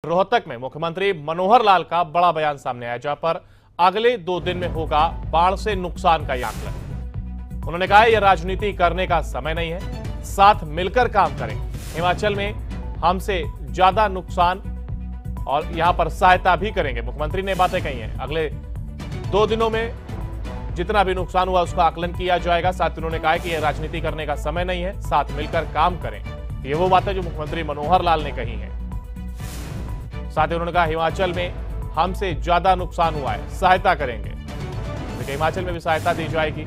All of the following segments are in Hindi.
रोहतक में मुख्यमंत्री मनोहर लाल का बड़ा बयान सामने आया, जहां पर अगले 2 दिन में होगा बाढ़ से नुकसान का आकलन। उन्होंने कहा यह राजनीति करने का समय नहीं है, साथ मिलकर काम करें। हिमाचल में हमसे ज्यादा नुकसान और यहां पर सहायता भी करेंगे। मुख्यमंत्री ने बातें कही हैं, अगले 2 दिनों में जितना भी नुकसान हुआ उसका आकलन किया जाएगा। साथ ही उन्होंने कहा कि यह राजनीति करने का समय नहीं है, साथ मिलकर काम करें। ये वो बातें जो मुख्यमंत्री मनोहर लाल ने कही हैं। साथ ही उन्होंने कहा हिमाचल में हमसे ज्यादा नुकसान हुआ है, सहायता करेंगे। देखिए हिमाचल में भी सहायता दी जाएगी।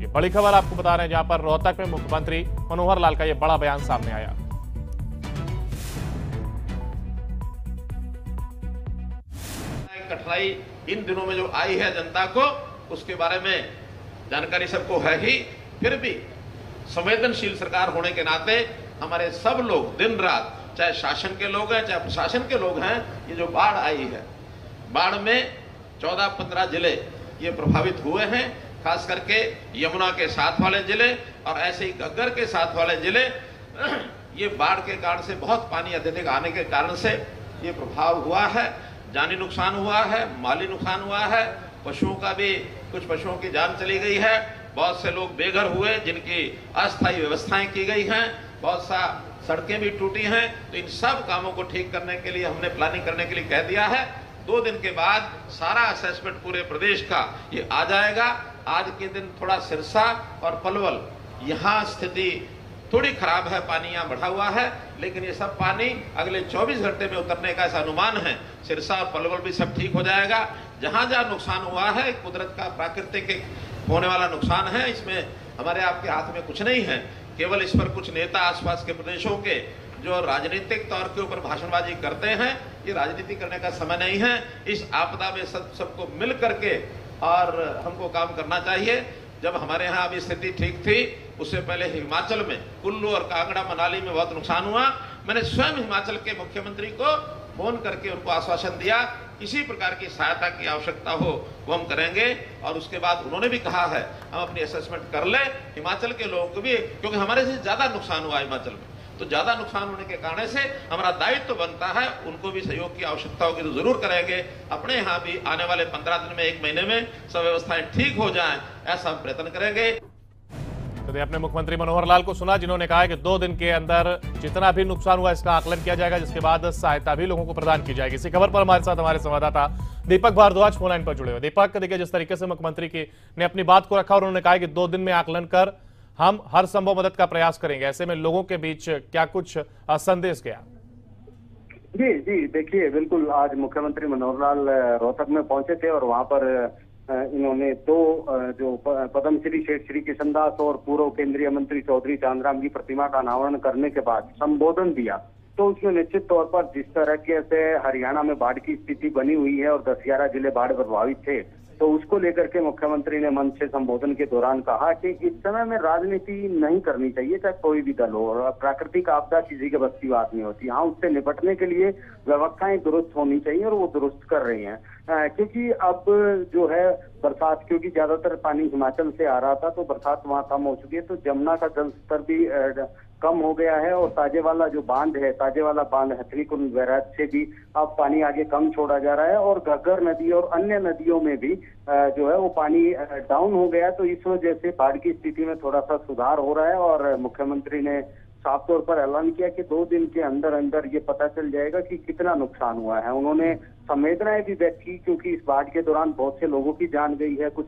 ये बड़ी खबर आपको बता रहे हैं, जहां पर रोहतक में मुख्यमंत्री मनोहर लाल का यह बड़ा बयान सामने आया। कठिनाई इन दिनों में जो आई है जनता को, उसके बारे में जानकारी सबको है ही। फिर भी संवेदनशील सरकार होने के नाते हमारे सब लोग दिन रात, चाहे शासन के लोग हैं चाहे प्रशासन के लोग हैं, ये जो बाढ़ आई है, बाढ़ में 14-15 जिले ये प्रभावित हुए हैं। खास करके यमुना के साथ वाले जिले और ऐसे ही घग्गर के साथ वाले जिले, ये बाढ़ के कारण से बहुत पानी अत्यधिक आने के कारण से ये प्रभाव हुआ है। जानी नुकसान हुआ है, माली नुकसान हुआ है, पशुओं का भी, कुछ पशुओं की जान चली गई है। बहुत से लोग बेघर हुए जिनकी अस्थायी व्यवस्थाएं की गई हैं, बहुत सा सड़कें भी टूटी हैं। तो इन सब कामों को ठीक करने के लिए हमने प्लानिंग करने के लिए कह दिया है। 2 दिन के बाद सारा असेसमेंट पूरे प्रदेश का ये आ जाएगा। आज के दिन थोड़ा सिरसा और पलवल, यहाँ स्थिति थोड़ी खराब है, पानी यहाँ बढ़ा हुआ है, लेकिन ये सब पानी अगले 24 घंटे में उतरने का ऐसा अनुमान है। सिरसा और पलवल भी सब ठीक हो जाएगा। जहां जहां नुकसान हुआ है, कुदरत का, प्राकृतिक होने वाला नुकसान है, इसमें हमारे आपके हाथ में कुछ नहीं है। केवल इस पर कुछ नेता आसपास के प्रदेशों के जो राजनीतिक तौर के ऊपर भाषणबाजी करते हैं, ये राजनीति करने का समय नहीं है। इस आपदा में सबको मिल करके और हमको काम करना चाहिए। जब हमारे यहाँ अभी स्थिति ठीक थी, उससे पहले हिमाचल में कुल्लू और कांगड़ा, मनाली में बहुत नुकसान हुआ। मैंने स्वयं हिमाचल के मुख्यमंत्री को फोन करके उनको आश्वासन दिया, किसी प्रकार की सहायता की आवश्यकता हो वो हम करेंगे। और उसके बाद उन्होंने भी कहा है हम अपनी असेसमेंट कर ले हिमाचल के लोगों को भी, क्योंकि हमारे से ज्यादा नुकसान हुआ हिमाचल में। तो ज्यादा नुकसान होने के कारण से हमारा दायित्व तो बनता है, उनको भी सहयोग की आवश्यकता होगी तो जरूर करेंगे। अपने यहाँ भी आने वाले 15 दिन में, 1 महीने में सब व्यवस्थाएं ठीक हो जाएं, ऐसा हम प्रयत्न करेंगे। तो आपने मुख्यमंत्री मनोहर लाल को सुना, जिन्होंने कहा कि 2 दिन के अंदर जितना भी नुकसान हुआ इसका आकलन किया जाएगा, जिसके बाद सहायता भी लोगों को प्रदान की जाएगी। इसी खबर पर हमारे साथ हमारे संवाददाता दीपक भारद्वाज फोन लाइन पर जुड़े हुए। दीपक, देखिए जिस तरीके से मुख्यमंत्री ने अपनी बात को रखा और उन्होंने कहा कि 2 दिन में आकलन कर हम हर संभव मदद का प्रयास करेंगे, ऐसे में लोगों के बीच क्या कुछ संदेश गया? जी देखिए, बिल्कुल आज मुख्यमंत्री मनोहर लाल रोहतक में पहुंचे थे और वहां पर इन्होंने 2 जो पद्मश्री शेठ श्री किशनदास और पूर्व केंद्रीय मंत्री चौधरी चांदराम की प्रतिमा का अनावरण करने के बाद संबोधन दिया। तो उसमें निश्चित तौर पर जिस तरह से हरियाणा में बाढ़ की स्थिति बनी हुई है और 10-11 जिले बाढ़ प्रभावित थे, तो उसको लेकर के मुख्यमंत्री ने मंच से संबोधन के दौरान कहा कि इस समय में राजनीति नहीं करनी चाहिए, चाहे कोई भी दल हो। और प्राकृतिक आपदा किसी के बस की बात नहीं होती। हाँ, उससे निपटने के लिए व्यवस्थाएं दुरुस्त होनी चाहिए और वो दुरुस्त कर रही हैं। क्योंकि अब जो है बरसात, क्योंकि ज्यादातर पानी हिमाचल से आ रहा था, तो बरसात वहाँ कम हो चुकी है, तो जमुना का जल स्तर भी कम हो गया है। और ताजेवाला जो बांध है, ताजेवाला बांध हथनीकुंड बैराज से भी अब पानी आगे कम छोड़ा जा रहा है। और घग्गर नदी और अन्य नदियों में भी जो है वो पानी डाउन हो गया। तो इस वजह से बाढ़ की स्थिति में थोड़ा सा सुधार हो रहा है। और मुख्यमंत्री ने साफ तौर पर ऐलान किया कि 2 दिन के अंदर अंदर ये पता चल जाएगा कि कितना नुकसान हुआ है। उन्होंने संवेदनाएं भी व्यक्त की, क्योंकि इस बाढ़ के दौरान बहुत से लोगों की जान गई है, कुछ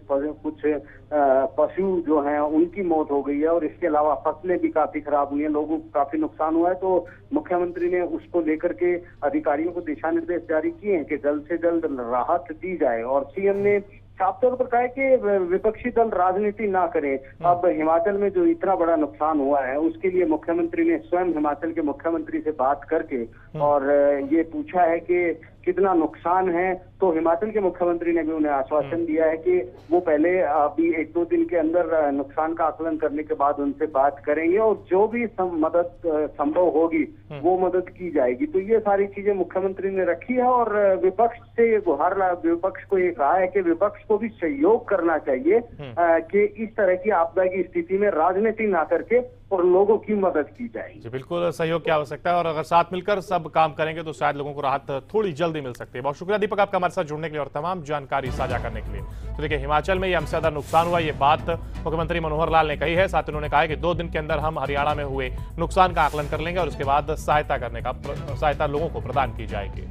पशु जो हैं उनकी मौत हो गई है, और इसके अलावा फसलें भी काफी खराब हुई हैं, लोगों को काफी नुकसान हुआ है। तो मुख्यमंत्री ने उसको लेकर के अधिकारियों को दिशा निर्देश जारी किए हैं कि जल्द से जल्द राहत दी जाए। और सीएम ने साफ तौर पर कहा है कि विपक्षी दल राजनीति ना करें। अब हिमाचल में जो इतना बड़ा नुकसान हुआ है, उसके लिए मुख्यमंत्री ने स्वयं हिमाचल के मुख्यमंत्री से बात करके और ये पूछा है कि कितना नुकसान है। तो हिमाचल के मुख्यमंत्री ने भी उन्हें आश्वासन दिया है कि वो पहले अभी 1-2 दिन के अंदर नुकसान का आकलन करने के बाद उनसे बात करेंगे और जो भी मदद संभव होगी वो मदद की जाएगी। तो ये सारी चीजें मुख्यमंत्री ने रखी है। और विपक्ष से ये गुहार, विपक्ष को ये कहा है कि विपक्ष को भी सहयोग करना चाहिए कि इस तरह की आपदा की स्थिति में राजनीति ना करके और लोगों की मदद की जाएगी। जी बिल्कुल, सहयोग की आवश्यकता है और अगर साथ मिलकर सब काम करेंगे तो शायद लोगों को राहत थोड़ी जल्दी मिल सकती है। बहुत शुक्रिया दीपक आपका हमारे साथ जुड़ने के लिए और तमाम जानकारी साझा करने के लिए। तो देखिए, हिमाचल में ये हमसे ज्यादा नुकसान हुआ, ये बात मुख्यमंत्री मनोहर लाल ने कही है। साथ ही उन्होंने कहा है कि 2 दिन के अंदर हम हरियाणा में हुए नुकसान का आकलन कर लेंगे और उसके बाद सहायता लोगों को प्रदान की जाएगी।